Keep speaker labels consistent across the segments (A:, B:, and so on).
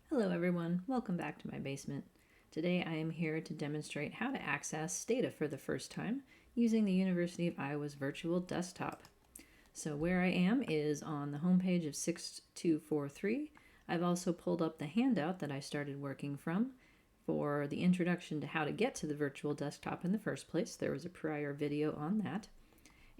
A: Hello everyone, welcome back to my basement. Today I am here to demonstrate how to access Stata for the first time using the University of Iowa's virtual desktop. So where I am is on the homepage of 6243. I've also pulled up the handout that I started working from for the introduction to how to get to the virtual desktop in the first place. There was a prior video on that.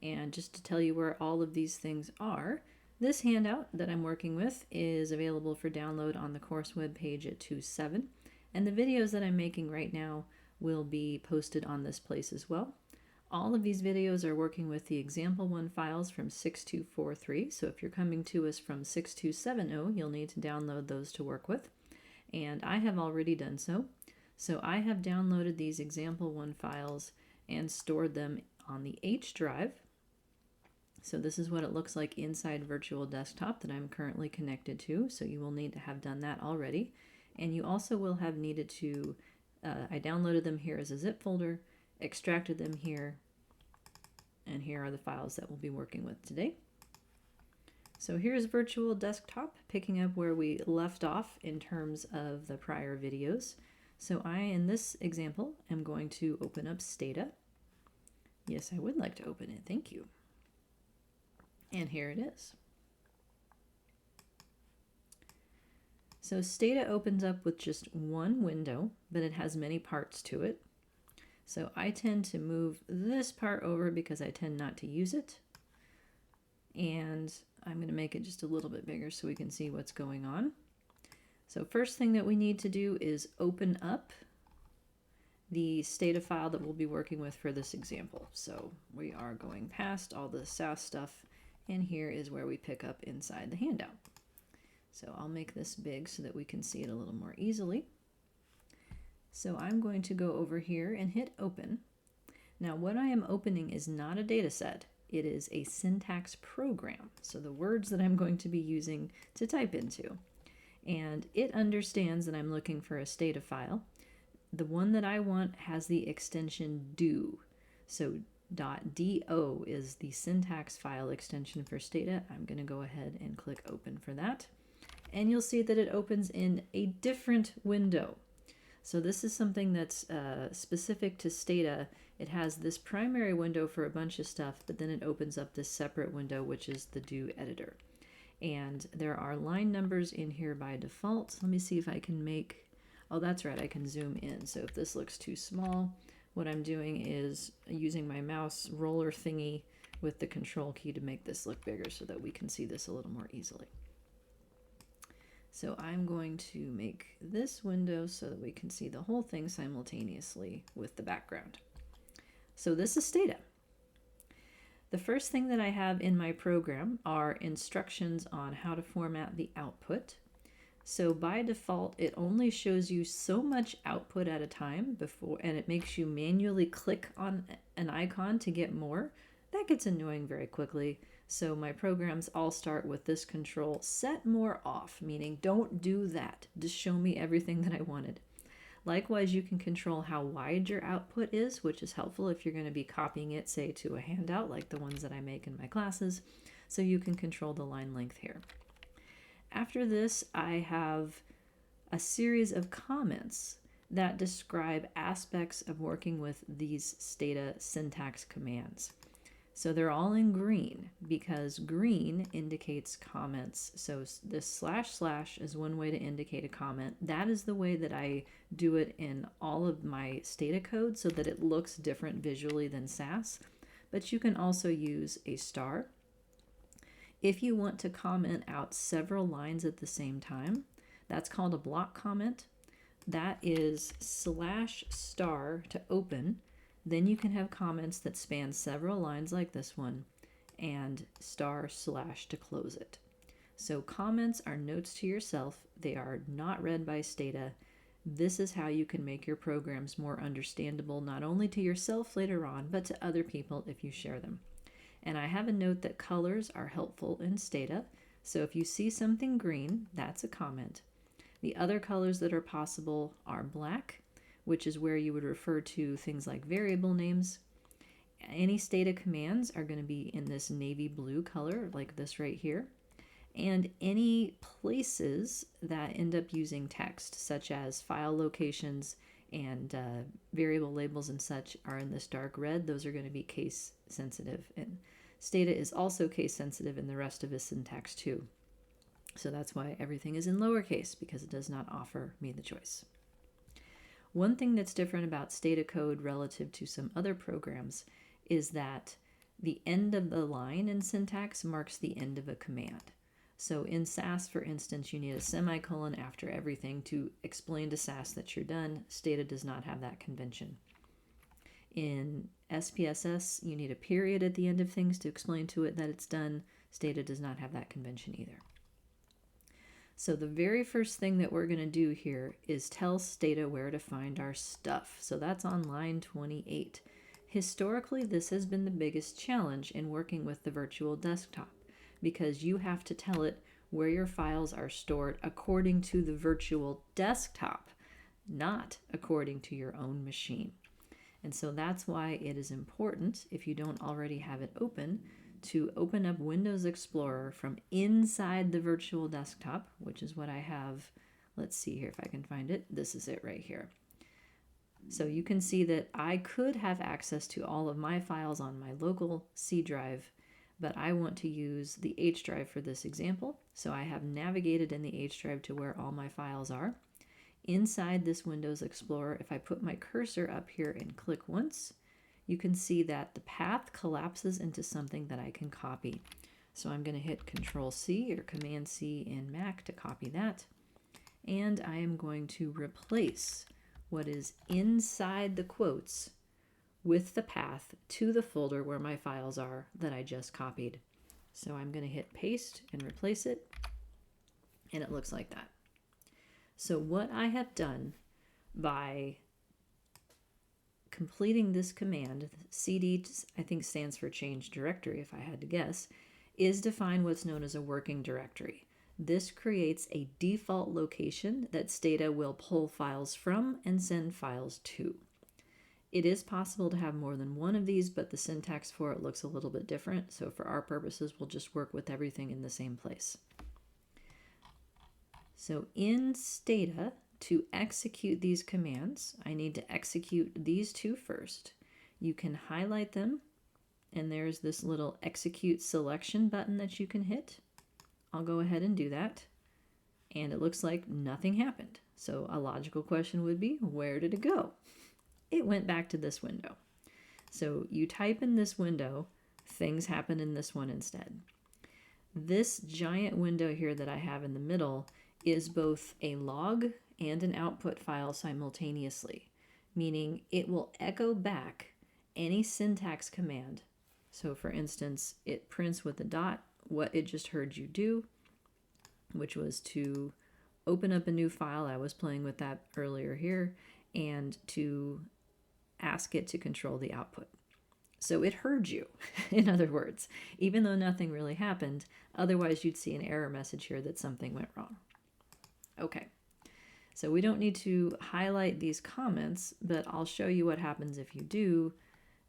A: And just to tell you where all of these things are, this handout that I'm working with is available for download on the course web page at 2.7, and the videos that I'm making right now will be posted on this place as well. All of these videos are working with the example 1 files from 6243, so if you're coming to us from 6270, you'll need to download those to work with, and I have already done so. So I have downloaded these example 1 files and stored them on the H drive. So this is what it looks like inside virtual desktop that I'm currently connected to. So you will need to have done that already. And you also will have needed to, I downloaded them here as a zip folder, extracted them here, and here are the files that we'll be working with today. So here's virtual desktop, picking up where we left off in terms of the prior videos. So I, in this example, am going to open up Stata. Yes, I would like to open it, thank you. And here it is. So Stata opens up with just one window, but it has many parts to it. So I tend to move this part over because I tend not to use it. And I'm going to make it just a little bit bigger so we can see what's going on. So first thing that we need to do is open up the Stata file that we'll be working with for this example. So we are going past all the SAS stuff, and here is where we pick up inside the handout. So I'll make this big so that we can see it a little more easily. So I'm going to go over here and hit open. Now what I am opening is not a data set, it is a syntax program. So the words that I'm going to be using to type into. And it understands that I'm looking for a Stata file. The one that I want has the extension do. So .do is the syntax file extension for Stata. I'm going to go ahead and click open for that. And you'll see that it opens in a different window. So this is something that's specific to Stata. It has this primary window for a bunch of stuff, but then it opens up this separate window, which is the do editor. And there are line numbers in here by default. Let me see if I can make, oh, that's right, I can zoom in. So if this looks too small, what I'm doing is using my mouse roller thingy with the control key to make this look bigger so that we can see this a little more easily. So I'm going to make this window so that we can see the whole thing simultaneously with the background. So this is Stata. The first thing that I have in my program are instructions on how to format the output. So by default, it only shows you so much output at a time before, and it makes you manually click on an icon to get more. That gets annoying very quickly. So my programs all start with this control, set more off, meaning don't do that. Just show me everything that I wanted. Likewise, you can control how wide your output is, which is helpful if you're going to be copying it, say, to a handout like the ones that I make in my classes. So you can control the line length here. After this, I have a series of comments that describe aspects of working with these Stata syntax commands. So they're all in green because green indicates comments. So this / is one way to indicate a comment. That is the way that I do it in all of my Stata code so that it looks different visually than SAS. But you can also use a star. If you want to comment out several lines at the same time, that's called a block comment. That is / to open. Then you can have comments that span several lines like this one, and * to close it. So comments are notes to yourself. They are not read by Stata. This is how you can make your programs more understandable, not only to yourself later on, but to other people if you share them. And I have a note that colors are helpful in Stata. So if you see something green, that's a comment. The other colors that are possible are black, which is where you would refer to things like variable names. Any Stata commands are going to be in this navy blue color, like this right here. And any places that end up using text, such as file locations and variable labels and such, are in this dark red. Those are going to be case sensitive. And Stata is also case sensitive in the rest of his syntax too. So that's why everything is in lowercase, because it does not offer me the choice. One thing that's different about Stata code relative to some other programs is that the end of the line in syntax marks the end of a command. So in SAS, for instance, you need a semicolon after everything to explain to SAS that you're done. Stata does not have that convention. In SPSS, you need a period at the end of things to explain to it that it's done. Stata does not have that convention either. So the very first thing that we're going to do here is tell Stata where to find our stuff. So that's on line 28. Historically, this has been the biggest challenge in working with the virtual desktop, because you have to tell it where your files are stored according to the virtual desktop, not according to your own machine. And so that's why it is important, if you don't already have it open, to open up Windows Explorer from inside the virtual desktop, which is what I have. Let's see here if I can find it. This is it right here. So you can see that I could have access to all of my files on my local C drive, but I want to use the H drive for this example. So I have navigated in the H drive to where all my files are. Inside this Windows Explorer, if I put my cursor up here and click once, you can see that the path collapses into something that I can copy. So I'm going to hit Control C or Command C in Mac to copy that. And I am going to replace what is inside the quotes with the path to the folder where my files are that I just copied. So I'm going to hit Paste and replace it, and it looks like that. So what I have done by completing this command, CD I think stands for change directory if I had to guess, is define what's known as a working directory. This creates a default location that Stata will pull files from and send files to. It is possible to have more than one of these, but the syntax for it looks a little bit different. So for our purposes, we'll just work with everything in the same place. So in Stata, to execute these commands, I need to execute these two first. You can highlight them, and there's this little execute selection button that you can hit. I'll go ahead and do that, and it looks like nothing happened. So a logical question would be, where did it go? It went back to this window. So you type in this window, things happen in this one instead. This giant window here that I have in the middle is both a log and an output file simultaneously, meaning it will echo back any syntax command. So for instance, it prints with a dot what it just heard you do, which was to open up a new file. I was playing with that earlier here, and to ask it to control the output. So it heard you, in other words, even though nothing really happened. Otherwise, you'd see an error message here that something went wrong. Okay, so we don't need to highlight these comments, but I'll show you what happens if you do.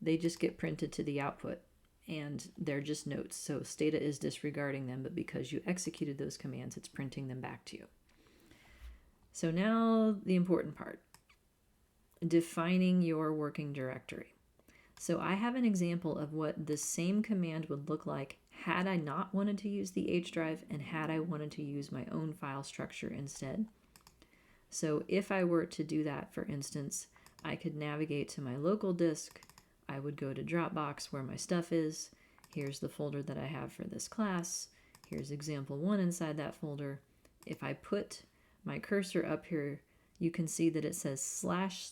A: They just get printed to the output, and they're just notes. So Stata is disregarding them, but because you executed those commands, it's printing them back to you. So now the important part, defining your working directory. So I have an example of what this same command would look like had I not wanted to use the H drive and had I wanted to use my own file structure instead. So if I were to do that, for instance, I could navigate to my local disk. I would go to Dropbox where my stuff is. Here's the folder that I have for this class. Here's example 1 inside that folder. If I put my cursor up here, you can see that it says //client/C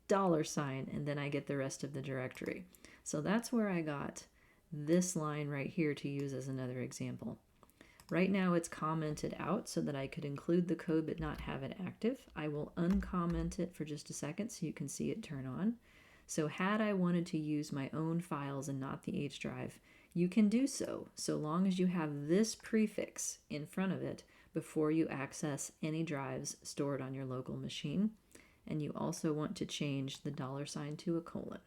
A: $, and then I get the rest of the directory. So that's where I got this line right here to use as another example. Right now it's commented out so that I could include the code but not have it active. I will uncomment it for just a second so you can see it turn on. So had I wanted to use my own files and not the H drive, you can do so long as you have this prefix in front of it before you access any drives stored on your local machine. And you also want to change the $ to a colon.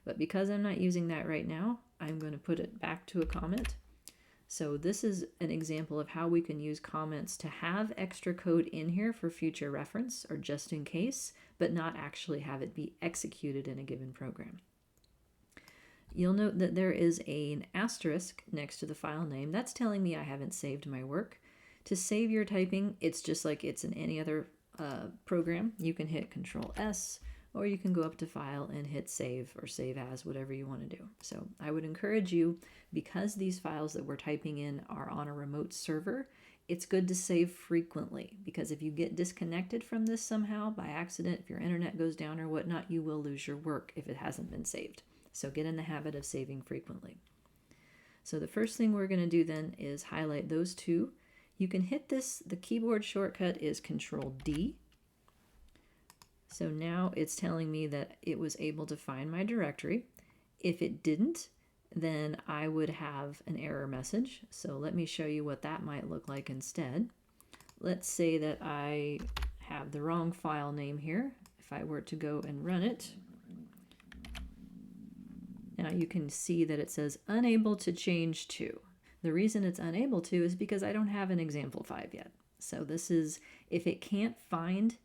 A: But because I'm not using that right now, I'm going to put it back to a comment. So this is an example of how we can use comments to have extra code in here for future reference or just in case, but not actually have it be executed in a given program. You'll note that there is an asterisk next to the file name. That's telling me I haven't saved my work. To save your typing, it's just like it's in any other program. You can hit Control S, or you can go up to File and hit Save or Save As, whatever you want to do. So I would encourage you, because these files that we're typing in are on a remote server, it's good to save frequently, because if you get disconnected from this somehow by accident, if your internet goes down or whatnot, you will lose your work if it hasn't been saved. So get in the habit of saving frequently. So the first thing we're going to do then is highlight those two. You can hit this, the keyboard shortcut is Control D. So now it's telling me that it was able to find my directory. If it didn't, then I would have an error message. So let me show you what that might look like instead. Let's say that I have the wrong file name here. If I were to go and run it, now you can see that it says unable to change to. The reason it's unable to is because I don't have an example 5 yet. So this is, if it can't find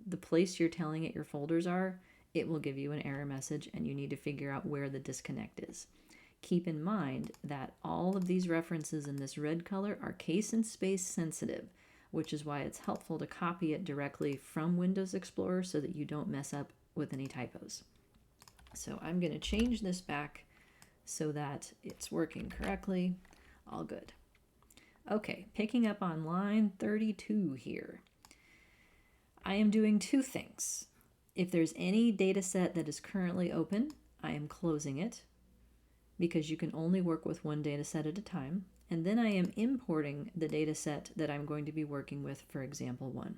A: the place you're telling it your folders are, it will give you an error message and you need to figure out where the disconnect is. Keep in mind that all of these references in this red color are case and space sensitive, which is why it's helpful to copy it directly from Windows Explorer so that you don't mess up with any typos. So I'm going to change this back so that it's working correctly. All good. Okay, picking up on line 32 here. I am doing two things. If there's any data set that is currently open, I am closing it because you can only work with one data set at a time. And then I am importing the data set that I'm going to be working with for example 1.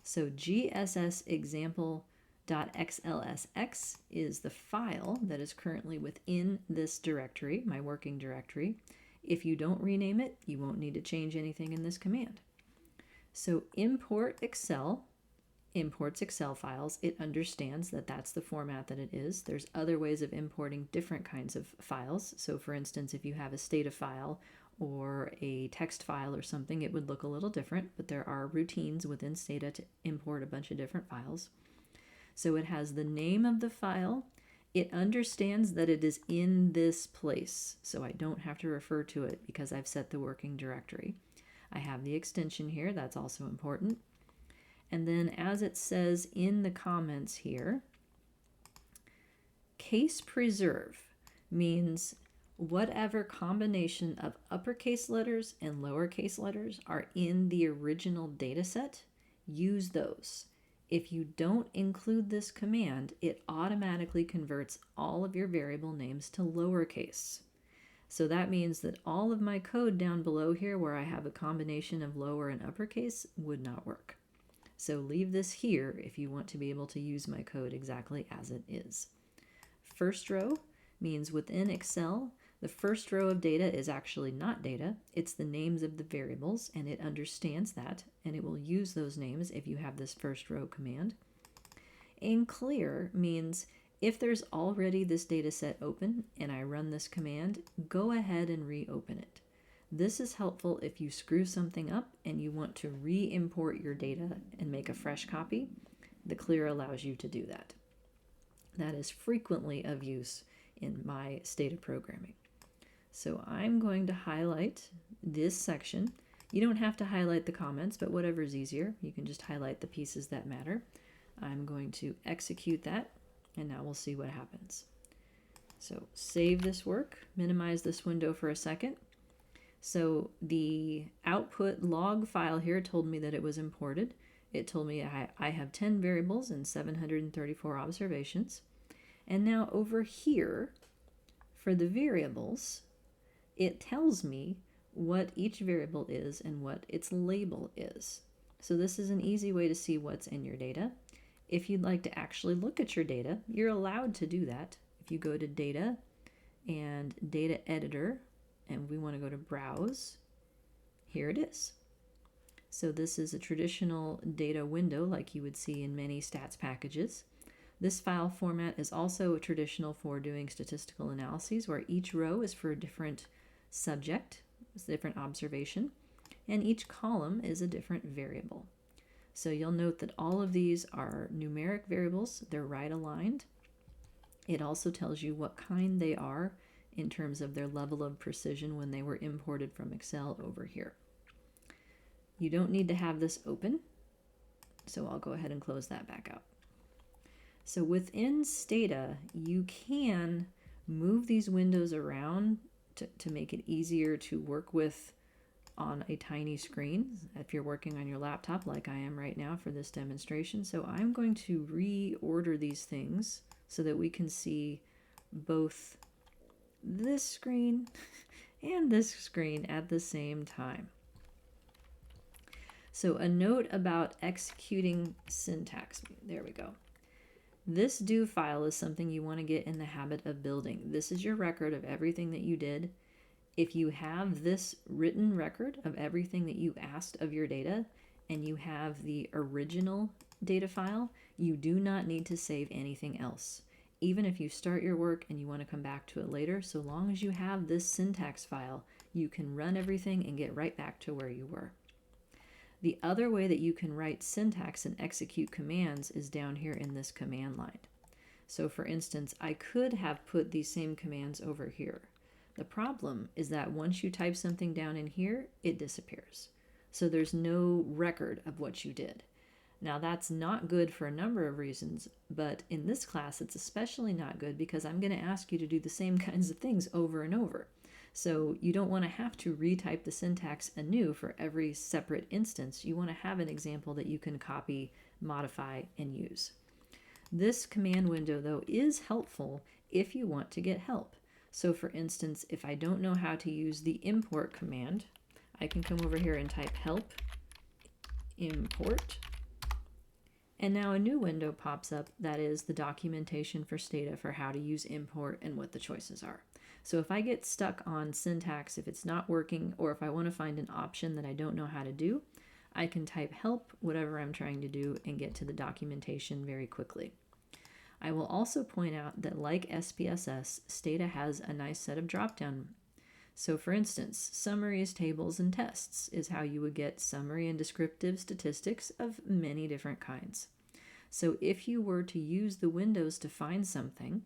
A: So GSS example.xlsx is the file that is currently within this directory, my working directory. If you don't rename it, you won't need to change anything in this command. So import Excel imports Excel files. It understands that that's the format that it is. There's other ways of importing different kinds of files. So for instance, if you have a Stata file or a text file or something, it would look a little different, but there are routines within Stata to import a bunch of different files. So it has the name of the file. It understands that it is in this place, so I don't have to refer to it because I've set the working directory. I have the extension here, that's also important. And then as it says in the comments here, case preserve means whatever combination of uppercase letters and lowercase letters are in the original data set, use those. If you don't include this command, it automatically converts all of your variable names to lowercase. So that means that all of my code down below here where I have a combination of lower and uppercase would not work. So leave this here if you want to be able to use my code exactly as it is. First row means within Excel, the first row of data is actually not data, it's the names of the variables, and it understands that, and it will use those names if you have this first row command. And clear means if there's already this data set open and I run this command, go ahead and reopen it. This is helpful if you screw something up and you want to re-import your data and make a fresh copy. The clear allows you to do that. That is frequently of use in my Stata programming. So I'm going to highlight this section. You don't have to highlight the comments, but whatever is easier. You can just highlight the pieces that matter. I'm going to execute that, and now we'll see what happens. So save this work, minimize this window for a second. So the output log file here told me that it was imported. It told me I have 10 variables and 734 observations. And now over here, for the variables, it tells me what each variable is and what its label is. So this is an easy way to see what's in your data. If you'd like to actually look at your data, you're allowed to do that. If you go to Data and Data Editor, and we want to go to Browse, here it is. So this is a traditional data window like you would see in many stats packages. This file format is also traditional for doing statistical analyses where each row is for a different subject It's a different observation, and each column is a different variable. So you'll note that all of these are numeric variables. They're right aligned. It also tells you what kind they are in terms of their level of precision when they were imported from Excel over here. You don't need to have this open, so I'll go ahead and close that back out. So within Stata, you can move these windows around to make it easier to work with on a tiny screen if you're working on your laptop like I am right now for this demonstration. So I'm going to reorder these things so that we can see both this screen and this screen at the same time. So a note about executing syntax. There we go. This do file is something you want to get in the habit of building. This is your record of everything that you did. If you have this written record of everything that you asked of your data and you have the original data file, you do not need to save anything else. Even if you start your work and you want to come back to it later, so long as you have this syntax file, you can run everything and get right back to where you were. The other way that you can write syntax and execute commands is down here in this command line. So for instance, I could have put these same commands over here. The problem is that once you type something down in here, it disappears. So there's no record of what you did. Now that's not good for a number of reasons, but in this class it's especially not good because I'm going to ask you to do the same kinds of things over and over. So you don't want to have to retype the syntax anew for every separate instance. You want to have an example that you can copy, modify, and use. This command window, though, is helpful if you want to get help. So for instance, if I don't know how to use the import command, I can come over here and type help import. And now a new window pops up that is the documentation for Stata for how to use import and what the choices are. So if I get stuck on syntax, if it's not working, or if I want to find an option that I don't know how to do, I can type help, whatever I'm trying to do, and get to the documentation very quickly. I will also point out that like SPSS, Stata has a nice set of drop-down. So for instance, summaries, tables, and tests is how you would get summary and descriptive statistics of many different kinds. So if you were to use the windows to find something,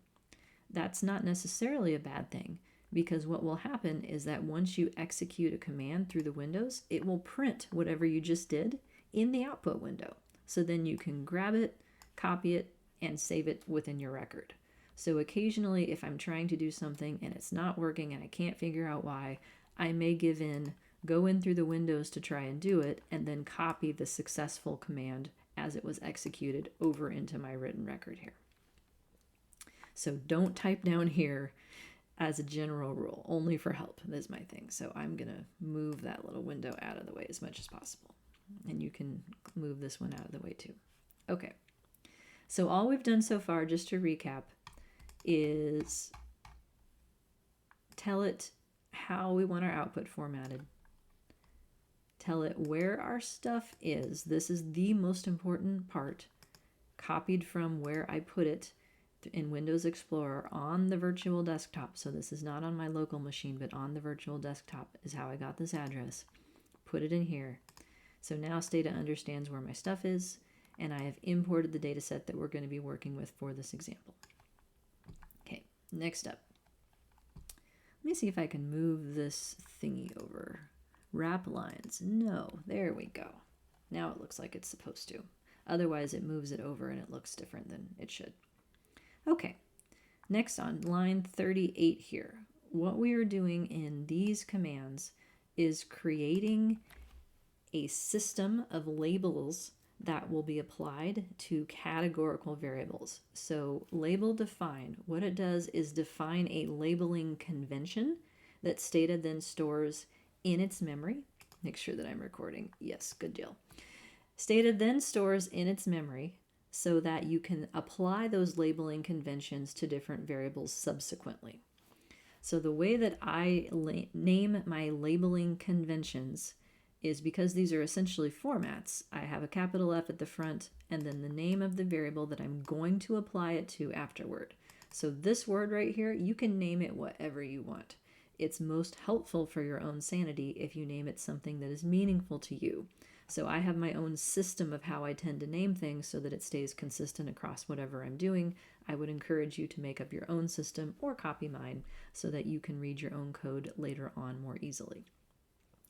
A: that's not necessarily a bad thing, because what will happen is that once you execute a command through the windows, it will print whatever you just did in the output window. So then you can grab it, copy it, and save it within your record. So occasionally, if I'm trying to do something and it's not working and I can't figure out why, I may give in, go in through the windows to try and do it, and then copy the successful command as it was executed over into my written record here. So don't type down here as a general rule, only for help is my thing. So I'm going to move that little window out of the way as much as possible. And you can move this one out of the way too. Okay. So all we've done so far, just to recap, is tell it how we want our output formatted. Tell it where our stuff is. This is the most important part. Copied from where I put it in Windows Explorer on the virtual desktop. So this is not on my local machine, but on the virtual desktop is how I got this address. Put it in here. So now Stata understands where my stuff is, and I have imported the data set that we're going to be working with for this example. Okay, next up. Let me see if I can move this thingy over. Wrap lines. No, there we go. Now it looks like it's supposed to. Otherwise it moves it over and it looks different than it should. Okay, next on line 38 here. What we are doing in these commands is creating a system of labels that will be applied to categorical variables. So label define, what it does is define a labeling convention that Stata then stores in its memory. Make sure that I'm recording. Yes, good deal. Stata then stores in its memory so that you can apply those labeling conventions to different variables subsequently. So the way that I name my labeling conventions is because these are essentially formats. I have a capital F at the front and then the name of the variable that I'm going to apply it to afterward. So this word right here, you can name it whatever you want. it's most helpful for your own sanity if you name it something that is meaningful to you. So I have my own system of how I tend to name things so that it stays consistent across whatever I'm doing. I would encourage you to make up your own system or copy mine so that you can read your own code later on more easily.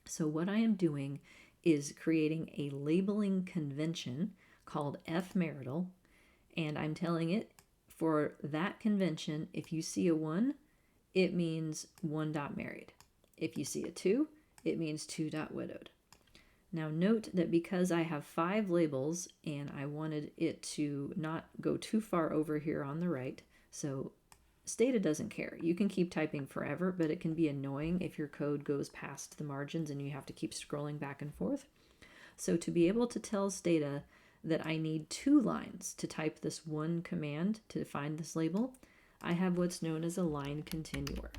A: So what I am doing is creating a labeling convention called fMarital, and I'm telling it for that convention, if you see a 1, it means 1.married. If you see a 2, it means 2.widowed. Now note that because I have 5 labels and I wanted it to not go too far over here on the right, so Stata doesn't care. You can keep typing forever, but it can be annoying if your code goes past the margins and you have to keep scrolling back and forth. So to be able to tell Stata that I need 2 lines to type this one command to find this label, I have what's known as a line continuer.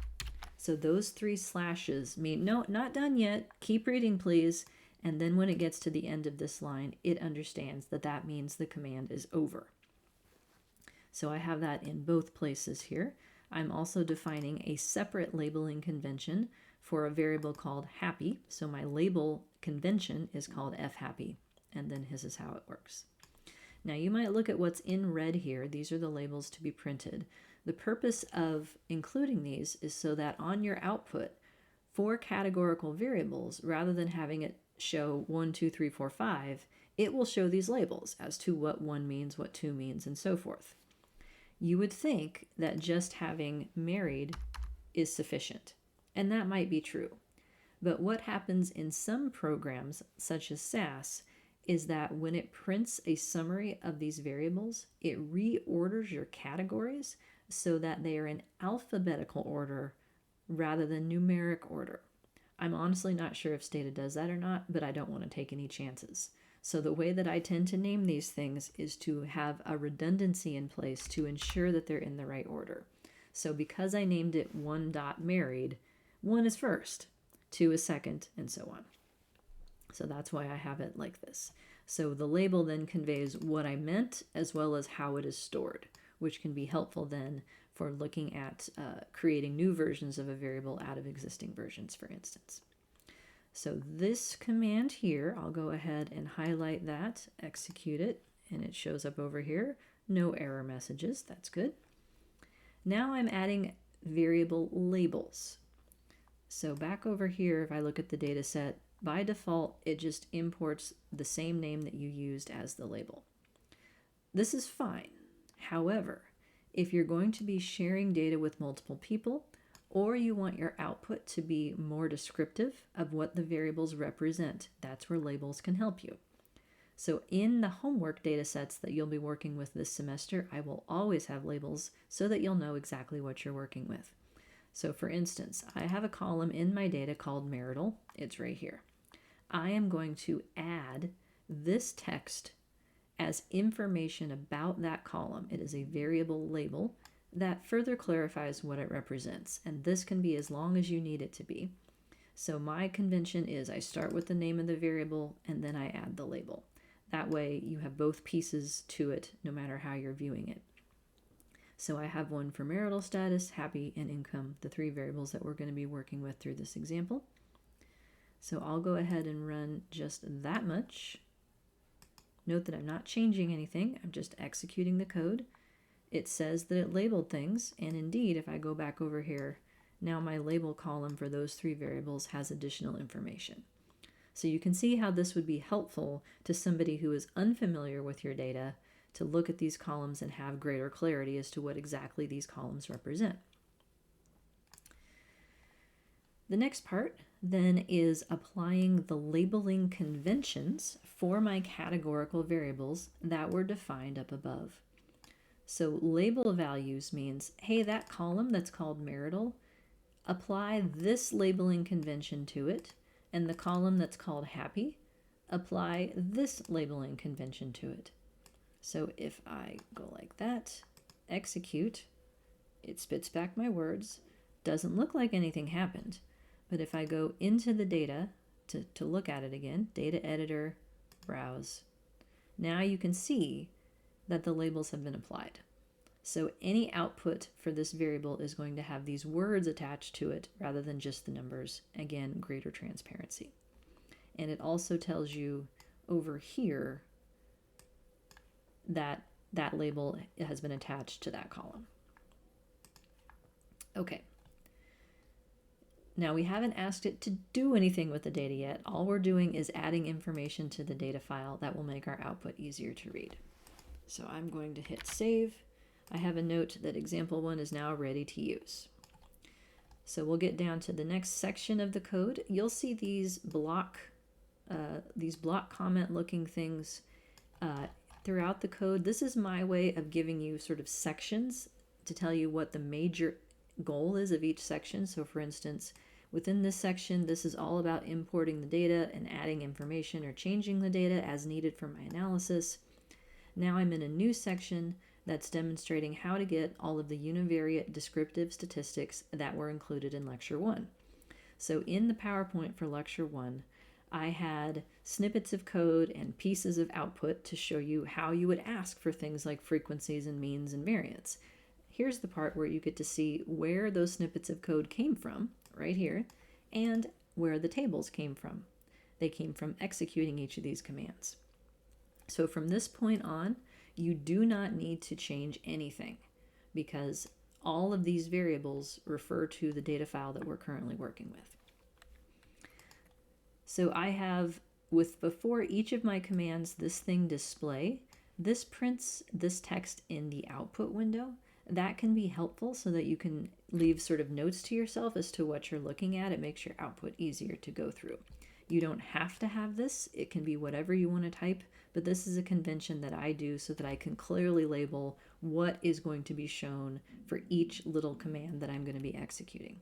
A: So those 3 slashes mean, no, not done yet, keep reading please. And then when it gets to the end of this line, it understands that that means the command is over. So I have that in both places here. I'm also defining a separate labeling convention for a variable called happy. So my label convention is called fhappy, and then this is how it works. Now you might look at what's in red here. These are the labels to be printed. The purpose of including these is so that on your output for categorical variables, rather than having it show 1, 2, 3, 4, 5, it will show these labels as to what 1 means, what 2 means, and so forth. You would think that just having married is sufficient, and that might be true. But what happens in some programs, such as SAS, is that when it prints a summary of these variables, it reorders your categories so that they are in alphabetical order rather than numeric order. I'm honestly not sure if Stata does that or not, but I don't want to take any chances. So the way that I tend to name these things is to have a redundancy in place to ensure that they're in the right order. So because I named it 1.married, 1 is first, 2 is second, and so on. So that's why I have it like this. So the label then conveys what I meant as well as how it is stored, which can be helpful then for looking at creating new versions of a variable out of existing versions, for instance. So this command here, I'll go ahead and highlight that, execute it, and it shows up over here. No error messages, that's good. Now I'm adding variable labels. So back over here, if I look at the data set, by default, it just imports the same name that you used as the label. This is fine. However, if you're going to be sharing data with multiple people, or you want your output to be more descriptive of what the variables represent, that's where labels can help you. So in the homework data sets that you'll be working with this semester, I will always have labels so that you'll know exactly what you're working with. So for instance, I have a column in my data called marital. It's right here. I am going to add this text as information about that column. It is a variable label that further clarifies what it represents, and this can be as long as you need it to be. So my convention is I start with the name of the variable and then I add the label. That way you have both pieces to it no matter how you're viewing it. So I have one for marital status, happy, and income, the 3 variables that we're going to be working with through this example. So I'll go ahead and run just that much. Note that I'm not changing anything, I'm just executing the code. It says that it labeled things, and indeed, if I go back over here, now my label column for those 3 variables has additional information. So you can see how this would be helpful to somebody who is unfamiliar with your data to look at these columns and have greater clarity as to what exactly these columns represent. The next part then is applying the labeling conventions for my categorical variables that were defined up above. So label values means, hey, that column that's called marital, apply this labeling convention to it, and the column that's called happy, apply this labeling convention to it. So if I go like that, execute, it spits back my words, doesn't look like anything happened. But if I go into the data to look at it again, data editor, browse, now you can see that the labels have been applied. So any output for this variable is going to have these words attached to it rather than just the numbers. Again, greater transparency. And it also tells you over here that that label has been attached to that column. Okay. Now we haven't asked it to do anything with the data yet. All we're doing is adding information to the data file that will make our output easier to read. So I'm going to hit save. I have a note that example 1 is now ready to use. So we'll get down to the next section of the code. You'll see these block comment looking things throughout the code. This is my way of giving you sort of sections to tell you what the major goal is of each section. So for instance, within this section, this is all about importing the data and adding information or changing the data as needed for my analysis. Now I'm in a new section that's demonstrating how to get all of the univariate descriptive statistics that were included in Lecture 1. So in the PowerPoint for Lecture 1, I had snippets of code and pieces of output to show you how you would ask for things like frequencies and means and variance. Here's the part where you get to see where those snippets of code came from, right here, and where the tables came from. They came from executing each of these commands. So from this point on, you do not need to change anything because all of these variables refer to the data file that we're currently working with. So I have, before each of my commands, this thing display. This prints this text in the output window. That can be helpful so that you can leave sort of notes to yourself as to what you're looking at. It makes your output easier to go through. You don't have to have this. It can be whatever you want to type, but this is a convention that I do so that I can clearly label what is going to be shown for each little command that I'm going to be executing.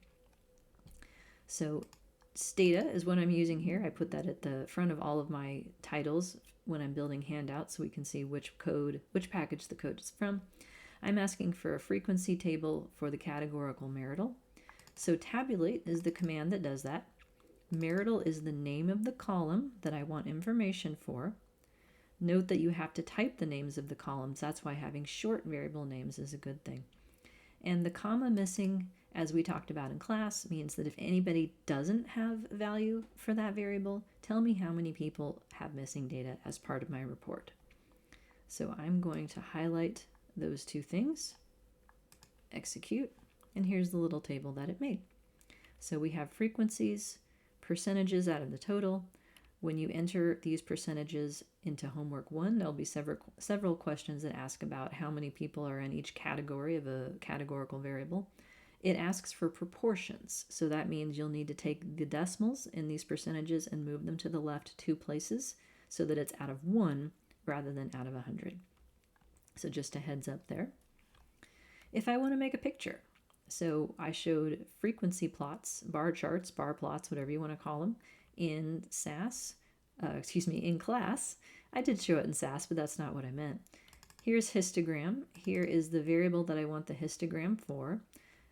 A: So Stata is what I'm using here. I put that at the front of all of my titles when I'm building handouts so we can see which package the code is from. I'm asking for a frequency table for the categorical marital. So tabulate is the command that does that. Marital is the name of the column that I want information for. Note that you have to type the names of the columns. That's why having short variable names is a good thing. And the comma missing, as we talked about in class, means that if anybody doesn't have value for that variable, tell me how many people have missing data as part of my report. So I'm going to highlight those two things, execute, and here's the little table that it made. So we have frequencies, percentages out of the total. When you enter these percentages into homework 1, there'll be several questions that ask about how many people are in each category of a categorical variable. It asks for proportions, so that means you'll need to take the decimals in these percentages and move them to the left 2 places so that it's out of 1 rather than out of 100. So just a heads up there. If I want to make a picture, so I showed frequency plots, bar charts, bar plots, whatever you want to call them, in in class. I did show it in SAS, but that's not what I meant. Here's histogram. Here is the variable that I want the histogram for.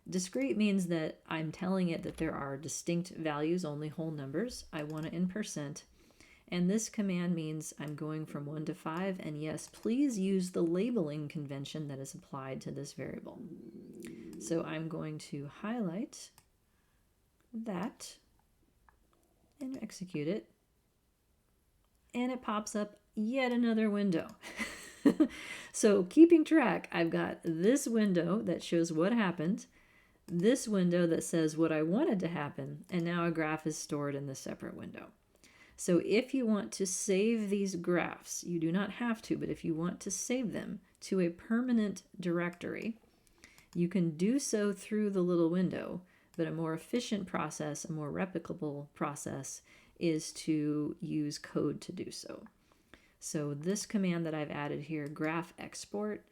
A: Discrete means that I'm telling it that there are distinct values, only whole numbers. I want it in percent. And this command means I'm going from 1 to 5, and yes, please use the labeling convention that is applied to this variable. So I'm going to highlight that and execute it, and it pops up yet another window. So keeping track, I've got this window that shows what happened, this window that says what I wanted to happen, and now a graph is stored in this separate window. So if you want to save these graphs, you do not have to, but if you want to save them to a permanent directory, you can do so through the little window, but a more efficient process, a more replicable process, is to use code to do so. So this command that I've added here, graph export,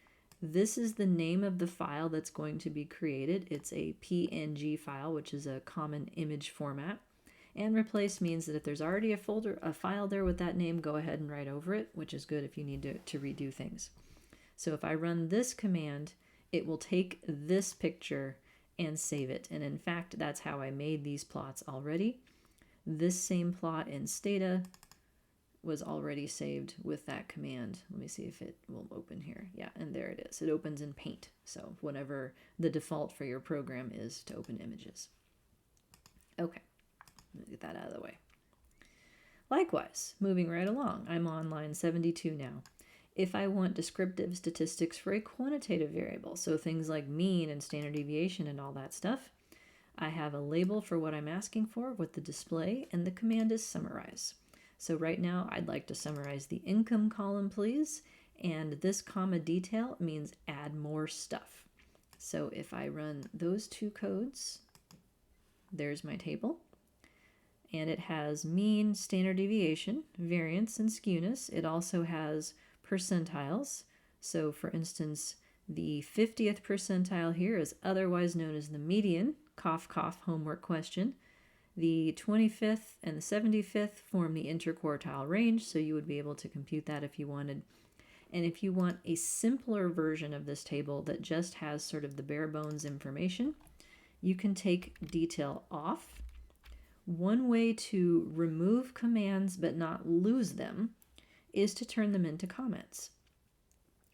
A: this is the name of the file that's going to be created. It's a PNG file, which is a common image format. And replace means that if there's already a file there with that name, go ahead and write over it, which is good if you need to redo things. So if I run this command, it will take this picture and save it. And in fact, that's how I made these plots already. This same plot in Stata was already saved with that command. Let me see if it will open here. Yeah, and there it is. It opens in Paint. So whatever the default for your program is to open images. Okay, let me get that out of the way. Likewise, moving right along, I'm on line 72 now. If I want descriptive statistics for a quantitative variable, so things like mean and standard deviation and all that stuff, I have a label for what I'm asking for with the display, and the command is summarize. So right now I'd like to summarize the income column, please, and this comma detail means add more stuff. So if I run those two codes, there's my table, and it has mean, standard deviation, variance, and skewness. It also has percentiles. So for instance, the 50th percentile here is otherwise known as the median, cough cough homework question. The 25th and the 75th form the interquartile range, so you would be able to compute that if you wanted. And if you want a simpler version of this table that just has sort of the bare bones information, you can take detail off. One way to remove commands but not lose them is to turn them into comments.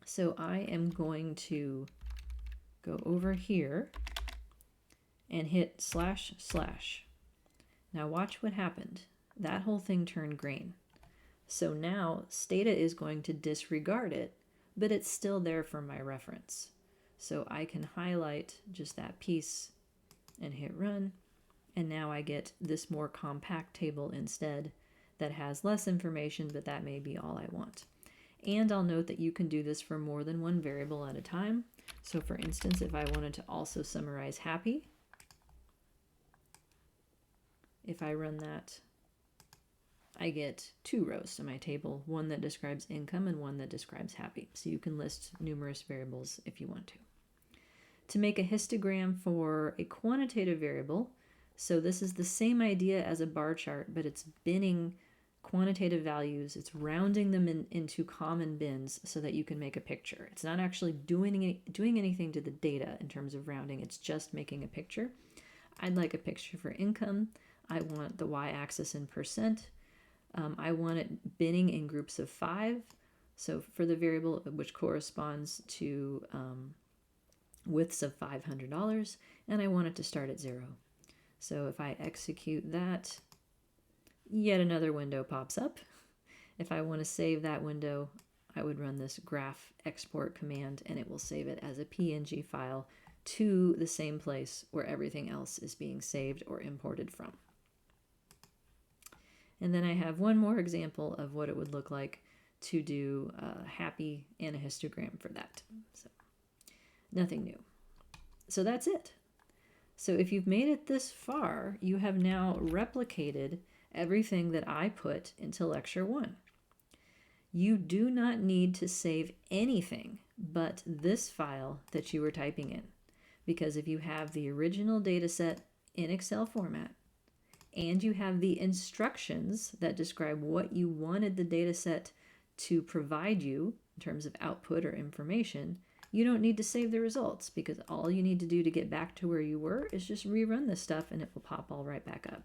A: So I am going to go over here and hit // Now watch what happened. That whole thing turned green. So now Stata is going to disregard it, but it's still there for my reference. So I can highlight just that piece and hit run, and now I get this more compact table instead that has less information, but that may be all I want. And I'll note that you can do this for more than one variable at a time. So for instance, if I wanted to also summarize happy, if I run that, I get two rows to my table, one that describes income and one that describes happy. So you can list numerous variables if you want to. To make a histogram for a quantitative variable, so this is the same idea as a bar chart, but it's binning quantitative values. It's rounding them into common bins so that you can make a picture. It's not actually doing anything to the data in terms of rounding. It's just making a picture. I'd like a picture for income. I want the y-axis in percent. I want it binning in groups of 5. So for the variable which corresponds to widths of $500, and I want it to start at 0. So if I execute that, yet another window pops up. If I want to save that window, I would run this graph export command, and it will save it as a PNG file to the same place where everything else is being saved or imported from. And then I have one more example of what it would look like to do happy and a histogram for that. So nothing new. So that's it. So if you've made it this far, you have now replicated everything that I put into lecture 1. You do not need to save anything but this file that you were typing in, because if you have the original data set in Excel format and you have the instructions that describe what you wanted the data set to provide you in terms of output or information, you don't need to save the results, because all you need to do to get back to where you were is just rerun this stuff and it will pop all right back up.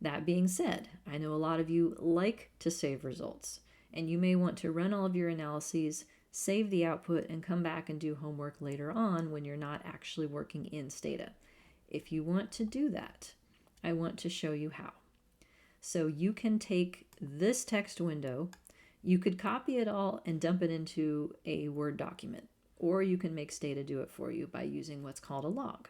A: That being said, I know a lot of you like to save results, and you may want to run all of your analyses, save the output, and come back and do homework later on when you're not actually working in Stata. If you want to do that, I want to show you how. So you can take this text window, you could copy it all and dump it into a Word document, or you can make Stata do it for you by using what's called a log.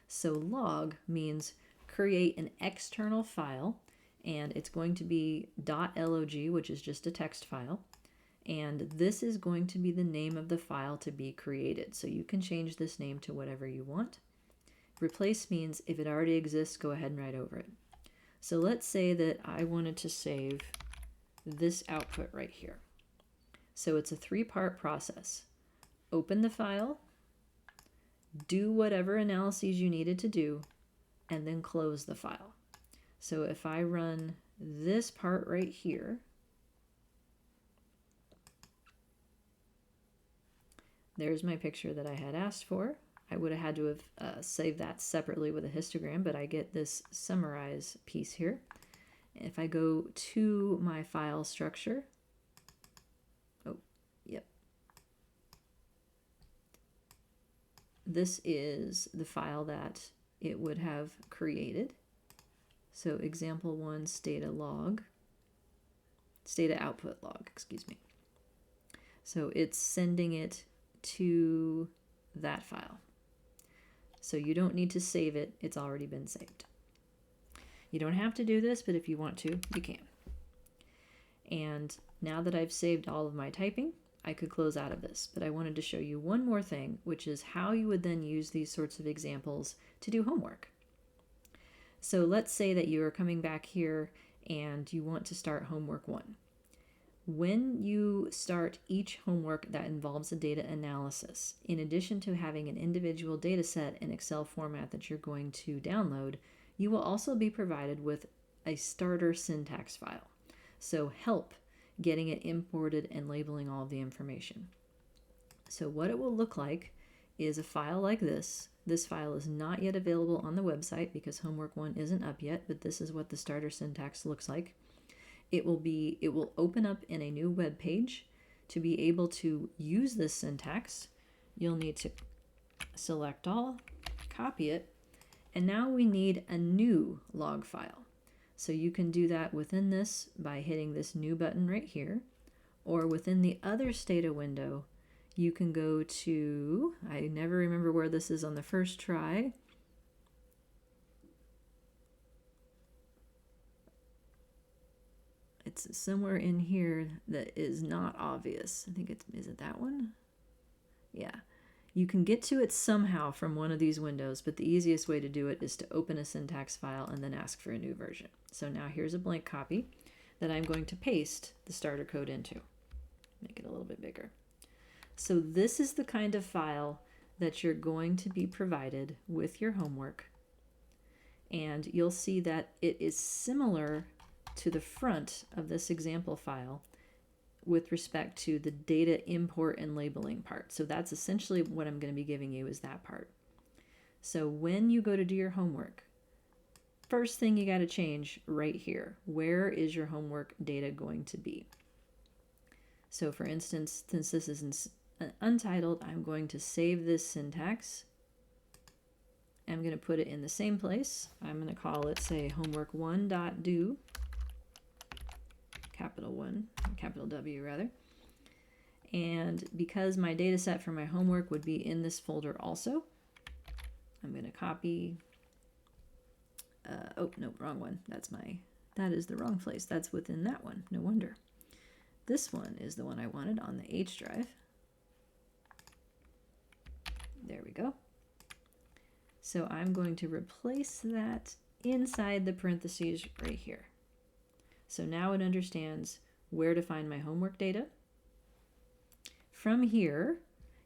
A: So log means create an external file, and it's going to be .log, which is just a text file, and this is going to be the name of the file to be created. So you can change this name to whatever you want. Replace means if it already exists, go ahead and write over it. So let's say that I wanted to save this output right here. So it's a 3-part process. Open the file, do whatever analyses you needed to do, and then close the file. So if I run this part right here, there's my picture that I had asked for. I would have had to have saved that separately with a histogram, but I get this summarize piece here. if I go to my file structure, oh, yep. This is the file that it would have created. So example 1 stata log, stata output log, excuse me. So it's sending it to that file. So you don't need to save it, it's already been saved. You don't have to do this, but if you want to, you can. And now that I've saved all of my typing, I could close out of this, but I wanted to show you one more thing, which is how you would then use these sorts of examples to do homework. So let's say that you are coming back here and you want to start homework 1. When you start each homework that involves a data analysis, in addition to having an individual data set in Excel format that you're going to download, you will also be provided with a starter syntax file. So help getting it imported and labeling all of the information. So what it will look like is a file like this. This file is not yet available on the website because homework 1 isn't up yet, but this is what the starter syntax looks like. It will open up in a new web page. To be able to use this syntax, you'll need to select all, copy it, and now we need a new log file. So you can do that within this by hitting this new button right here, or within the other Stata window, you can go to, I never remember where this is on the first try. It's somewhere in here that is not obvious. I think is it that one? Yeah. You can get to it somehow from one of these windows, but the easiest way to do it is to open a syntax file and then ask for a new version. So now here's a blank copy that I'm going to paste the starter code into. Make it a little bit bigger. So this is the kind of file that you're going to be provided with your homework. And you'll see that it is similar to the front of this example file with respect to the data import and labeling part. So that's essentially what I'm going to be giving you, is that part. So when you go to do your homework, first thing you got to change right here, where is your homework data going to be? So for instance, since this is untitled, I'm going to save this syntax. I'm going to put it in the same place. I'm going to call it, say, homework1.do, capital 1, capital W rather. And because my data set for my homework would be in this folder also, I'm going to copy, oh, no, wrong one. That is the wrong place. That's within that one. No wonder. This one is the one I wanted on the H drive. There we go. So I'm going to replace that inside the parentheses right here. So now it understands where to find my homework data. From here,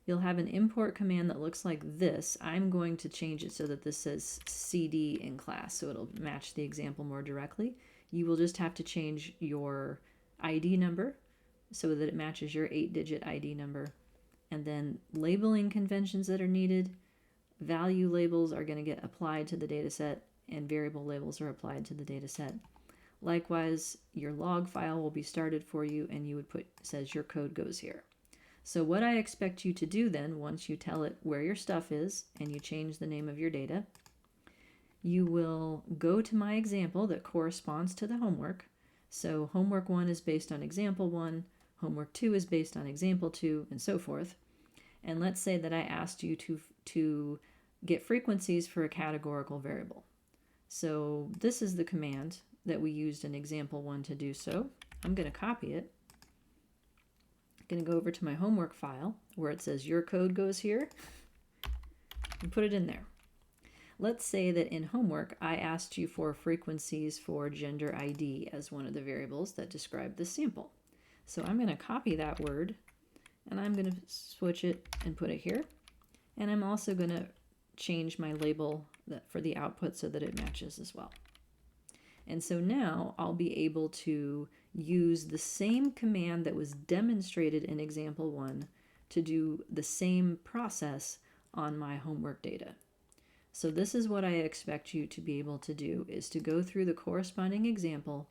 A: you'll have an import command that looks like this. I'm going to change it so that this says CD in class, so it'll match the example more directly. You will just have to change your ID number so that it matches your 8-digit ID number. And then labeling conventions that are needed, value labels are going to get applied to the data set, and variable labels are applied to the data set. Likewise, your log file will be started for you, and you would put, says your code goes here. So what I expect you to do then, once you tell it where your stuff is and you change the name of your data, you will go to my example that corresponds to the homework. So homework 1 is based on example 1, homework 2 is based on example 2, and so forth. And let's say that I asked you to get frequencies for a categorical variable. So this is the command that we used in example 1 to do so. I'm going to copy it. I'm going to go over to my homework file where it says your code goes here and put it in there. Let's say that in homework I asked you for frequencies for gender ID as one of the variables that describe the sample. So I'm going to copy that word and I'm going to switch it and put it here. And I'm also going to change my label for the output so that it matches as well. And so now I'll be able to use the same command that was demonstrated in example 1 to do the same process on my homework data. So this is what I expect you to be able to do, is to go through the corresponding example,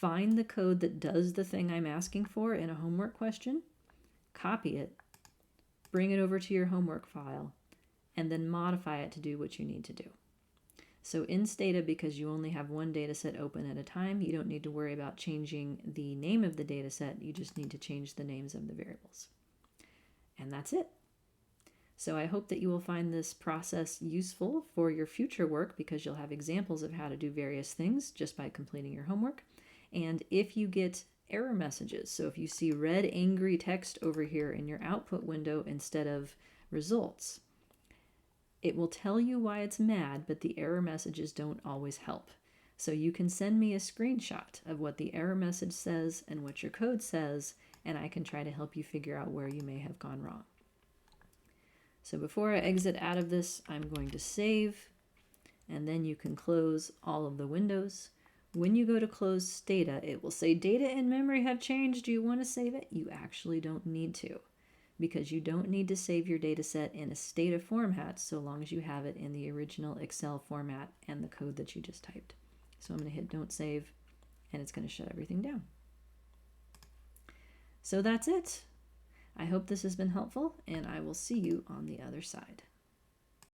A: find the code that does the thing I'm asking for in a homework question, copy it, bring it over to your homework file, and then modify it to do what you need to do. So in Stata, because you only have one data set open at a time, you don't need to worry about changing the name of the data set. You just need to change the names of the variables. And that's it. So I hope that you will find this process useful for your future work, because you'll have examples of how to do various things just by completing your homework. And if you get error messages, so if you see red angry text over here in your output window instead of results, it will tell you why it's mad, but the error messages don't always help. So you can send me a screenshot of what the error message says and what your code says, and I can try to help you figure out where you may have gone wrong. So before I exit out of this, I'm going to save, and then you can close all of the windows. When you go to close Stata, it will say data in memory have changed. Do you want to save it? You actually don't need to, because you don't need to save your data set in a Stata format so long as you have it in the original Excel format and the code that you just typed. So I'm going to hit don't save, and it's going to shut everything down. So that's it. I hope this has been helpful, and I will see you on the other side.